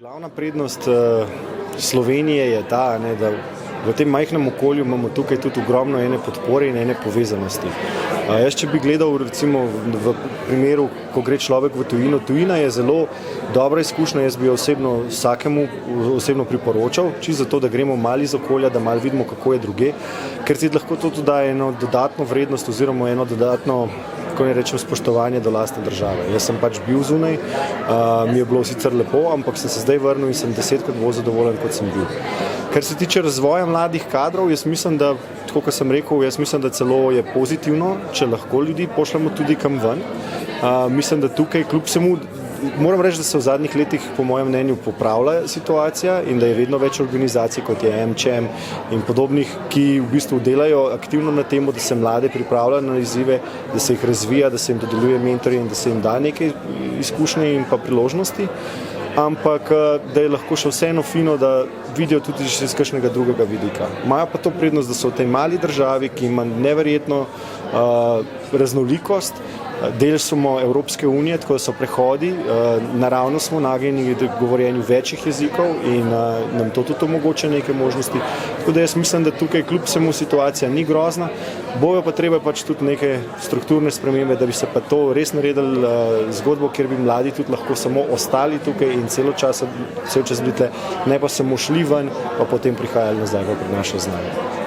Glavna prednost Slovenije je ta, da v tem majhnem okolju imamo tukaj tudi ogromno ene podpore in ene povezanosti. Jaz, če bi gledal recimo v primeru, ko gre človek v tujino, tujina je zelo dobra izkušnja, jaz bi jo vsakemu osebno priporočal, čisto zato, da gremo malo iz okolja, da malo vidimo, kako je druge, ker ti lahko to tudi daje eno dodatno vrednost oziroma eno dodatno, ko ne rečem, spoštovanje do lastne države. Jaz sem pač bil zunaj, mi je bilo sicer lepo, ampak sem se zdaj vrnil in sem 10-krat bolj zadovoljen, kot sem bil. Kar se tiče razvoja mladih kadrov, jaz mislim, da, tako kot sem rekel, jaz mislim, da celo je pozitivno, če lahko ljudi pošljemo tudi kam ven. Mislim, da tukaj kljub vsemu, moram reči, da se v zadnjih letih po mojem mnenju popravlja situacija in da je vedno več organizacij, kot je AmCham in podobnih, ki v bistvu delajo aktivno na tem, da se mlade pripravljajo na izzive, da se jih razvija, da se jim dodeljuje mentorje in da se jim da neke izkušnje in pa priložnosti. Ampak da je lahko še vseeno fino, da vidijo tudi iz kakšnega drugega vidika. Imajo pa to prednost, da so v tej mali državi, ki ima neverjetno raznolikost, del smo Evropske unije, tako da so prehodi, naravno smo nagnjeni k govorjenju večjih jezikov in nam to tudi omogoča neke možnosti. Tako da jaz mislim, da tukaj kljub vsemu situacija ni grozna, bojo pa treba pač tudi neke strukturne spremembe, da bi se pa to res naredili zgodbo, kjer bi mladi tudi lahko samo ostali tukaj in cel čas bili tle, ne pa samo šli ven, pa potem prihajali nazaj v naše znanje.